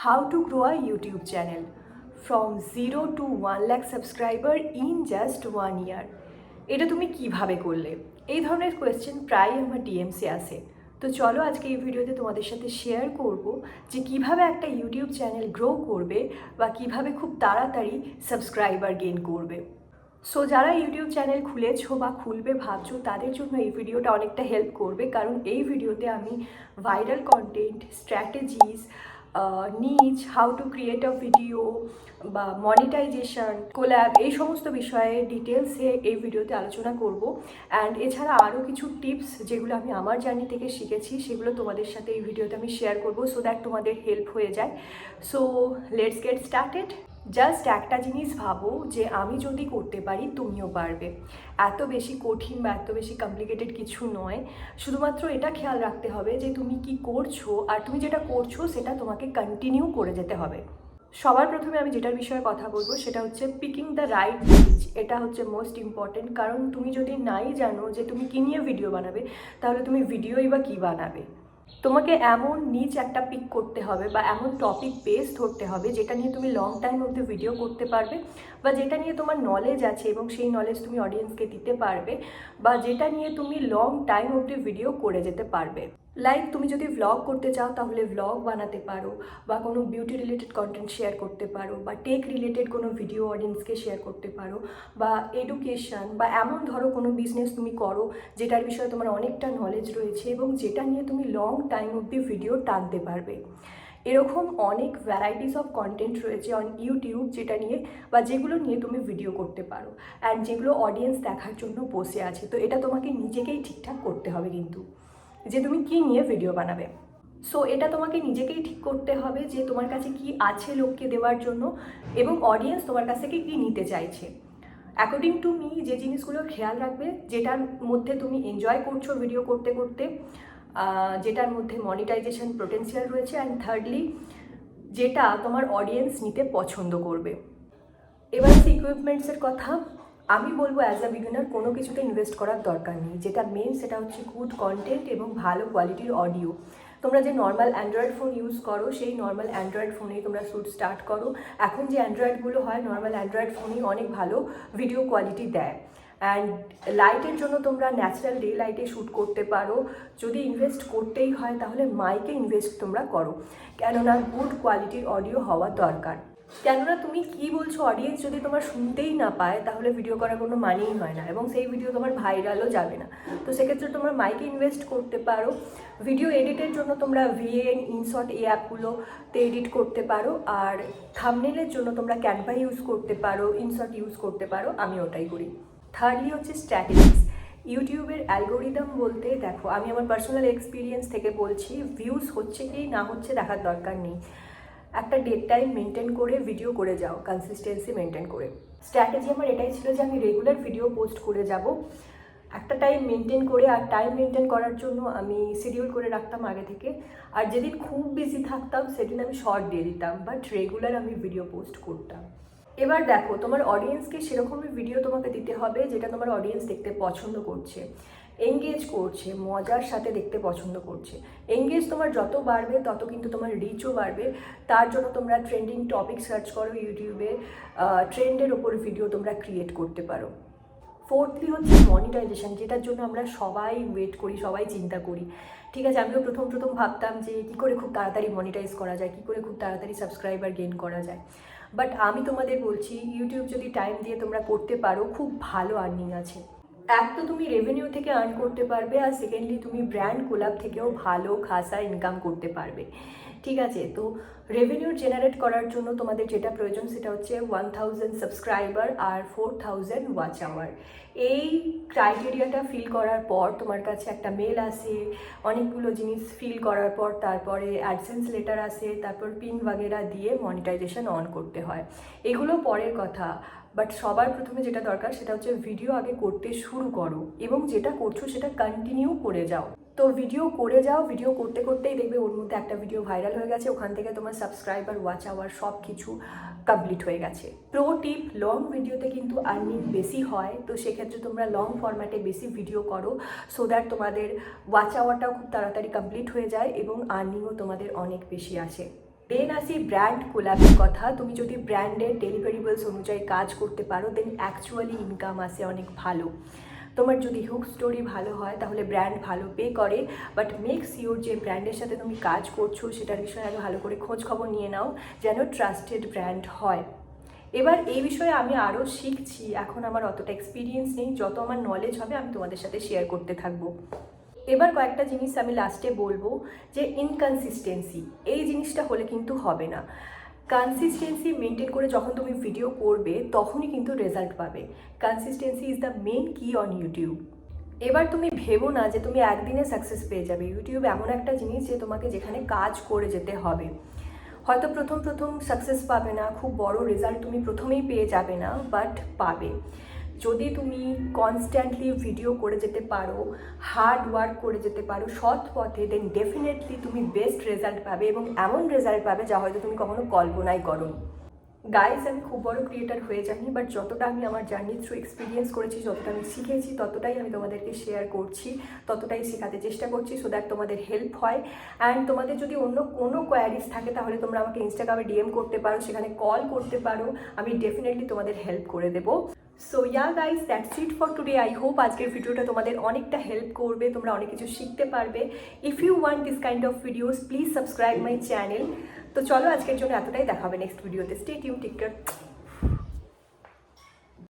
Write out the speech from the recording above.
How to grow a YouTube channel from 0 to 1 lakh subscriber in just 1 year. এটা তুমি কিভাবে করলে? এই ধরনের কোয়েশ্চেন প্রায় আমার ডিএমসে আসে। তো চলো আজকে এই ভিডিওতে তোমাদের সাথে শেয়ার করব যে কিভাবে একটা ইউটিউব চ্যানেল গ্রো করবে বা কিভাবে খুব তাড়াতাড়ি সাবস্ক্রাইবার গেইন করবে। সো যারা ইউটিউব চ্যানেল খুলেছো বা খুলবে ভাবছো তাদের জন্য এই ভিডিওটা অনেকটা হেল্প করবে, কারণ এই ভিডিওতে আমি ভাইরাল কন্টেন্ট, স্ট্র্যাটেজিস, নিচ, how to create a video বা মনিটাইজেশন, কোল্যাব, এই সমস্ত বিষয়ে ডিটেলসে এই ভিডিওতে আলোচনা করব। অ্যান্ড এছাড়া আরও কিছু টিপস যেগুলো আমি আমার জার্নি থেকে শিখেছি সেগুলো তোমাদের সাথে এই ভিডিওতে আমি শেয়ার করব, সো দ্যাট তোমাদের হেল্প হয়ে যায়। So let's get started. Just একটা জিনিস ভাবো যে আমি যদি করতে পারি তুমিও পারবে। এত বেশি কঠিন বা এত বেশি কমপ্লিকেটেড কিছু নয়, শুধুমাত্র এটা খেয়াল রাখতে হবে যে তুমি কি করছো আর তুমি যেটা করছো সেটা তোমাকে কন্টিনিউ করে যেতে হবে। সবার প্রথমে আমি যেটার বিষয়ে কথা বলবো সেটা হচ্ছে পিকিং দ্য রাইট নিচ। এটা হচ্ছে মোস্ট ইম্পর্টেন্ট, কারণ তুমি যদি নাই জানো যে তুমি কী নিয়ে ভিডিও বানাবে তাহলে তুমি ভিডিওই বা কী বানাবে। তোমাকে এমন নিচ একটা পিক করতে হবে বা এমন টপিক বেস ধরতে হবে যেটা নিয়ে তুমি লং টাইম অবধি ভিডিও করতে পারবে, বা যেটা নিয়ে তোমার নলেজ আছে এবং সেই নলেজ তুমি অডিয়েন্সকে দিতে পারবে, বা যেটা নিয়ে তুমি লং টাইম অবধি ভিডিও করে যেতে পারবে। লাইক তুমি যদি ভ্লগ করতে চাও তাহলে ভ্লগ বানাতে পারো, বা কোনো বিউটি রিলেটেড কন্টেন্ট শেয়ার করতে পারো, বা টেক রিলেটেড কোনো ভিডিও অডিয়েন্সকে শেয়ার করতে পারো, বা এডুকেশন, বা এমন ধরো কোনো বিজনেস তুমি করো যেটার বিষয়ে তোমার অনেকটা নলেজ রয়েছে এবং যেটা নিয়ে তুমি লং টাইম অবধি ভিডিও টানতে পারবে। এরকম অনেক ভ্যারাইটিস অফ কন্টেন্ট রয়েছে অন ইউটিউব যেটা নিয়ে বা যেগুলো নিয়ে তুমি ভিডিও করতে পারো, অ্যান্ড যেগুলো অডিয়েন্স দেখার জন্য বসে আছে। তো এটা তোমাকে নিজেকেই ঠিকঠাক করতে হবে কিন্তু, যে তুমি কি নিয়ে ভিডিও বানাবে। সো এটা তোমাকে নিজেকেই ঠিক করতে হবে যে তোমার কাছে কি আছে লোককে দেওয়ার জন্য এবং অডিয়েন্স তোমার কাছ থেকে কী নিতে চাইছে। অ্যাকর্ডিং টু মি যে জিনিসগুলো খেয়াল রাখবে, যেটার মধ্যে তুমি এনজয় করছো ভিডিও করতে করতে, যেটার মধ্যে মনিটাইজেশন পোটেনশিয়াল রয়েছে, অ্যান্ড থার্ডলি যেটা তোমার অডিয়েন্স নিতে পছন্দ করবে। এবার ইকুইপমেন্টসের কথা আমি বলবো, অ্যাজ আ বিগিনার কোনো কিছুতে ইনভেস্ট করার দরকার নেই। যেটা মেন সেটা হচ্ছে গুড কন্টেন্ট এবং ভালো কোয়ালিটির অডিও। তোমরা যে নর্মাল অ্যান্ড্রয়েড ফোন ইউজ করো সেই নর্মাল অ্যান্ড্রয়েড ফোনেই তোমরা শ্যুট স্টার্ট করো। এখন যে অ্যান্ড্রয়েডগুলো হয় নর্মাল অ্যান্ড্রয়েড ফোনই অনেক ভালো ভিডিও কোয়ালিটি দেয়। অ্যান্ড লাইটের জন্য তোমরা ন্যাচারাল ডে লাইটে শ্যুট করতে পারো। যদি ইনভেস্ট করতেই হয় তাহলে মাইকে ইনভেস্ট তোমরা করো, কেননা গুড কোয়ালিটির অডিও হওয়া দরকার। কেননা তুমি কি বলছো অডিয়েন্স যদি তোমার শুনতেই না পায় তাহলে ভিডিও করার কোনো মানেই হয় না এবং সেই ভিডিও তোমার ভাইরালও যাবে না। তো সেক্ষেত্রে তোমরা মাইকে ইনভেস্ট করতে পারো। ভিডিও এডিটের জন্য তোমরা ভিএন, ইনশট এই অ্যাপগুলোতে এডিট করতে পারো। আর থাম্বনেলের জন্য তোমরা ক্যানভা ইউজ করতে পারো, ইনশট ইউজ করতে পারো, আমি ওটাই করি। থার্ডলি হচ্ছে স্ট্র্যাটেজিস। ইউটিউবের অ্যালগোরিদম বলতে দেখো, আমি আমার পার্সোনাল এক্সপিরিয়েন্স থেকে বলছি, ভিউজ হচ্ছে কি না হচ্ছে দেখার দরকার নেই। একটা ডেট টাইম মেনটেন করে ভিডিও করে যাও, কনসিস্টেন্সি মেনটেন করে। স্ট্র্যাটেজি আমার এটাই ছিল যে আমি রেগুলার ভিডিও পোস্ট করে যাব একটা টাইম মেনটেন করে। আর টাইম মেনটেন করার জন্য আমি শিডিউল করে রাখতাম আগে থেকে। আর যেদিন খুব বিজি থাকতাম সেদিন আমি শর্ট দিয়ে দিতাম, বাট রেগুলার আমি ভিডিও পোস্ট করতাম। এবার দেখো, তোমার অডিয়েন্সকে সেরকমই ভিডিও তোমাকে দিতে হবে যেটা তোমার অডিয়েন্স দেখতে পছন্দ করছে, এঙ্গেজ করছে, মজার সাথে দেখতে পছন্দ করছে। এঙ্গেজ তোমার যত বাড়বে তত কিন্তু তোমার রিচও বাড়বে। তার জন্য তোমরা ট্রেন্ডিং টপিক সার্চ করো ইউটিউবে, ট্রেন্ডের ওপর ভিডিও তোমরা ক্রিয়েট করতে পারো। ফোর্থলি হচ্ছে মনিটাইজেশন, যেটার জন্য আমরা সবাই ওয়েট করি, সবাই চিন্তা করি। ঠিক আছে, আমিও প্রথম ভাবতাম যে কী করে খুব তাড়াতাড়ি মনিটাইজ করা যায়, কী করে খুব তাড়াতাড়ি সাবস্ক্রাইবার গেইন করা যায়। বাট আমি তোমাদের বলছি, ইউটিউব যদি টাইম দিয়ে তোমরা করতে পারো খুব ভালো আর্নিং আছে। এক তো তুমি রেভিনিউ থেকে আর্ন করতে পারবে, আর সেকেন্ডলি তুমি ব্র্যান্ড কোলাব থেকেও ভালো খাসা ইনকাম করতে পারবে। ঠিক আছে, তো রেভিনিউ জেনারেট করার জন্য তোমাদের যেটা প্রয়োজন সেটা হচ্ছে 1000 সাবস্ক্রাইবার আর 4000 ওয়াচ আওয়ার। এই ক্রাইটেরিয়াটা ফিল করার পর তোমার কাছে একটা মেল আসে, অনেকগুলো জিনিস ফিল করার পর তারপরে অ্যাডসেন্স লেটার আসে, তারপর পিন বাগেরা দিয়ে মনিটাইজেশন অন করতে হয়। এগুলো পরের কথা, বাট সবার প্রথমে যেটা দরকার সেটা হচ্ছে ভিডিও আগে করতে শুরু করো এবং যেটা করছো সেটা কন্টিনিউ করে যাও। তো ভিডিও করে যাও, ভিডিও করতে করতেই দেখবে ওর মধ্যে একটা ভিডিও ভাইরাল হয়ে গেছে, ওখান থেকে তোমার সাবস্ক্রাইবার, ওয়াচ আওয়ার সব কিছু কমপ্লিট হয়ে গেছে। প্রো টিপ, লং ভিডিওতে কিন্তু আর্নিং বেশি হয়, তো সেক্ষেত্রে তোমরা লং ফরম্যাটে বেশি ভিডিও করো, সো দ্যাট তোমাদের ওয়াচ আওয়ারটাও খুব তাড়াতাড়ি কমপ্লিট হয়ে যায় এবং আর্নিংও তোমাদের অনেক বেশি আসে। দেন আসি ব্র্যান্ড কোলাবের কথা। তুমি যদি ব্র্যান্ডের ডেলিভারিবলস অনুযায়ী কাজ করতে পারো দেন অ্যাকচুয়ালি ইনকাম আসে অনেক ভালো। তোমার যদি হুক স্টোরি ভালো হয় তাহলে ব্র্যান্ড ভালো পে করে, বাট মেক শিওর যে ব্র্যান্ডের সাথে তুমি কাজ করছো সেটার বিষয়ে আগে ভালো করে খোঁজ খবর নিয়ে নাও, যেন ট্রাস্টেড ব্র্যান্ড হয়। এবার এই বিষয়ে আমি আরও শিখছি, এখন আমার অতটা এক্সপিরিয়েন্স নেই, যত আমার নলেজ হবে আমি তোমাদের সাথে শেয়ার করতে থাকবো। এবার কয়েকটা জিনিস আমি লাস্টে বলবো, যে ইনকনসিস্টেন্সি এই জিনিসটা হলে কিন্তু হবে না। কনসিস্টেন্সি মেনটেন করে যখন তুমি ভিডিও করবে তখনই কিন্তু রেজাল্ট পাবে। কনসিস্টেন্সি ইজ দ্য মেন কি অন ইউটিউব। এবার তুমি ভেবো না যে তুমি একদিনে সাকসেস পেয়ে যাবে। ইউটিউব এমন একটা জিনিস যে তোমাকে যেখানে কাজ করে যেতে হবে। হয়তো প্রথম প্রথম সাকসেস পাবে না, খুব বড় রেজাল্ট তুমি প্রথমেই পেয়ে যাবে না, বাট পাবে। যদি তুমি কনস্ট্যান্টলি ভিডিও করে যেতে পারো, হার্ড ওয়ার্ক করে যেতে পারো সৎ পথে, দেন ডেফিনেটলি তুমি বেস্ট রেজাল্ট পাবে, এবং এমন রেজাল্ট পাবে যা হয়তো তুমি কখনো কল্পনাই করো। গাইজ, আমি খুব বড় ক্রিয়েটার হয়ে যাইনি, বাট যতটা আমি আমার জার্নি থ্রু এক্সপিরিয়েন্স করেছি, যতটা আমি শিখেছি, ততটাই আমি তোমাদেরকে শেয়ার করছি, ততটাই শেখাতে চেষ্টা করছি, সো দ্যাট তোমাদের হেল্প হয়। অ্যান্ড তোমাদের যদি অন্য কোনো কোয়ারিজ থাকে তাহলে তোমরা আমাকে ইনস্টাগ্রামে ডিএম করতে পারো, সেখানে কল করতে পারো, আমি ডেফিনেটলি তোমাদের হেল্প করে দেবো। So yeah guys, that's it for today. I hope আজকের ভিডিওটা তোমাদের অনেকটা হেল্প করবে, তোমরা অনেক কিছু শিখতে পারবে। If you want this kind of videos please subscribe my channel. তো চলো আজকের জন্য এতটাই, দেখা হবে নেক্সট ভিডিওতে। Stay tune, take care.